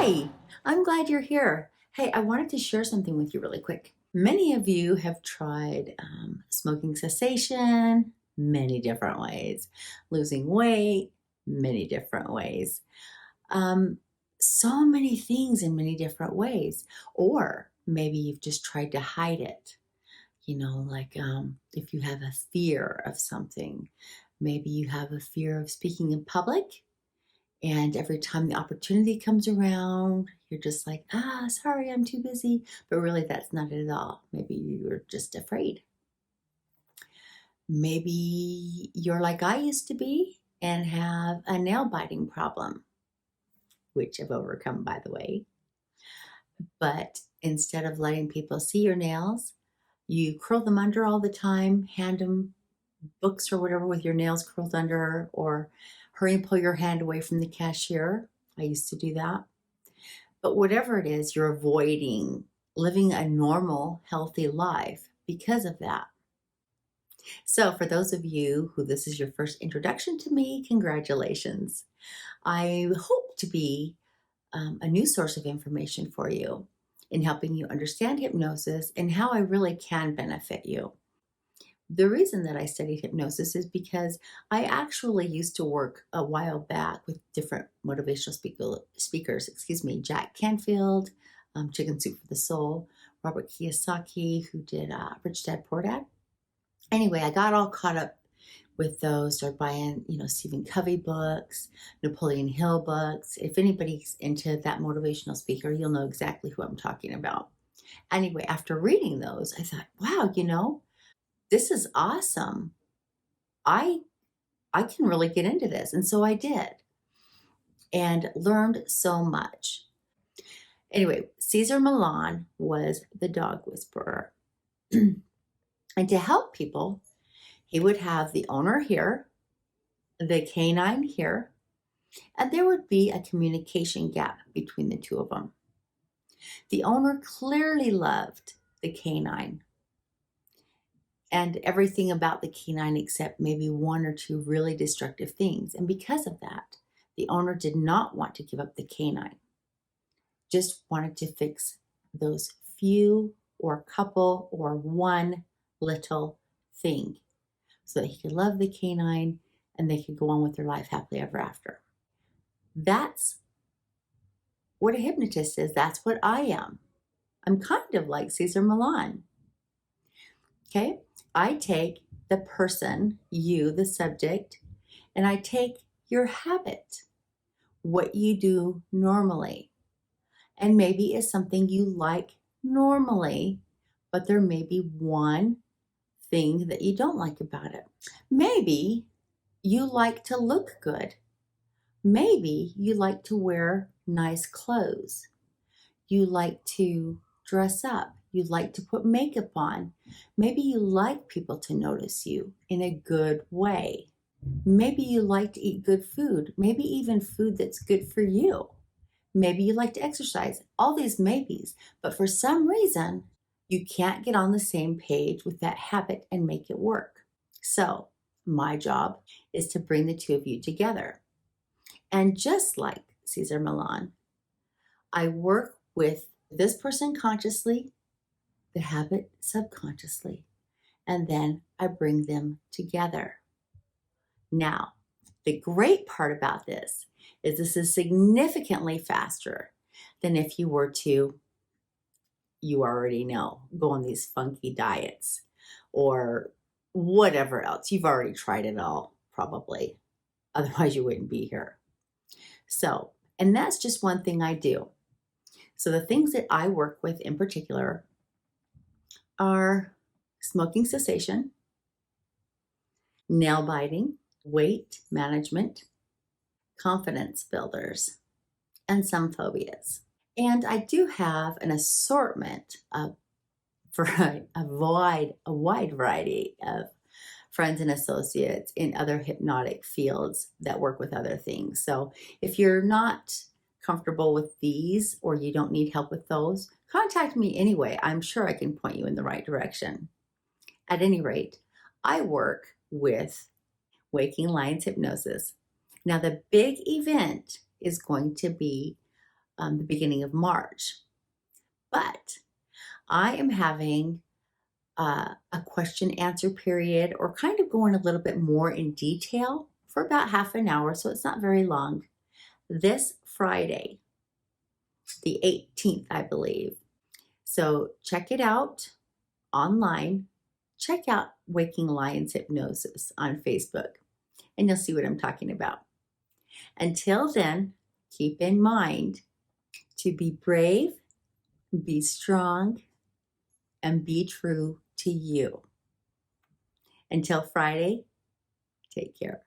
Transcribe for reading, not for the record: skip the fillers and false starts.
Hi, I'm glad you're here. Hey, I wanted to share something with you really quick. Many of you have tried smoking cessation many different ways, losing weight many different ways, um, so many things in many different ways. Or maybe you've just tried to hide it. If you have a fear of something, maybe you have a fear of speaking in public. And every time the opportunity comes around, you're just like, sorry, I'm too busy. But really, that's not it at all. Maybe you're just afraid. Maybe you're like I used to be and have a nail biting problem, which I've overcome, by the way. But instead of letting people see your nails, you curl them under all the time, hand them books or whatever with your nails curled under, or hurry and pull your hand away from the cashier. I used to do that. But whatever it is, you're avoiding living a normal, healthy life because of that. So, for those of you who this is your first introduction to me, congratulations. I hope to be a new source of information for you in helping you understand hypnosis and how I really can benefit you. The reason that I studied hypnosis is because I actually used to work a while back with different motivational speakers, Jack Canfield, Chicken Soup for the Soul, Robert Kiyosaki, who did Rich Dad Poor Dad. Anyway, I got all caught up with those, started buying, Stephen Covey books, Napoleon Hill books. If anybody's into that motivational speaker, you'll know exactly who I'm talking about. Anyway, after reading those, I thought, wow, this is awesome. I can really get into this. And so I did and learned so much. Anyway, Cesar Millan was the dog whisperer. And to help people, he would have the owner here, the canine here, and there would be a communication gap between the two of them. The owner clearly loved the canine and everything about the canine except maybe one or two really destructive things. And because of that, the owner did not want to give up the canine, just wanted to fix those few or couple or one little thing so that he could love the canine and they could go on with their life happily ever after. That's what a hypnotist is. That's what I am. I'm kind of like Cesar Millan. Okay? I take the person, you, the subject, and I take your habit, what you do normally. And maybe it's something you like normally, but there may be one thing that you don't like about it. Maybe you like to look good. Maybe you like to wear nice clothes. You like to dress up. You like to put makeup on. Maybe you like people to notice you in a good way. Maybe you like to eat good food, maybe even food that's good for you. Maybe you like to exercise, all these maybes. But for some reason, you can't get on the same page with that habit and make it work. So my job is to bring the two of you together. And just like Cesar Millan, I work with this person consciously, the habit subconsciously, and then I bring them together. Now, the great part about this is significantly faster than if you were to, you already know, go on these funky diets or whatever else. You've already tried it all, probably. Otherwise, you wouldn't be here. So, and that's just one thing I do. So the things that I work with in particular are smoking cessation, nail biting, weight management, confidence builders, and some phobias. And I do have an assortment of for a wide variety of friends and associates in other hypnotic fields that work with other things. So if you're not comfortable with these or you don't need help with those, contact me anyway. I'm sure I can point you in the right direction. At any rate, I work with Waking Lions Hypnosis. Now, the big event is going to be the beginning of March. But I am having a question answer period, or kind of going a little bit more in detail for about half an hour, so it's not very long, this Friday, the 18th, I believe. So check it out online. Check out Waking Lions Hypnosis on Facebook, and you'll see what I'm talking about. Until then, keep in mind to be brave, be strong, and be true to you. Until Friday, take care.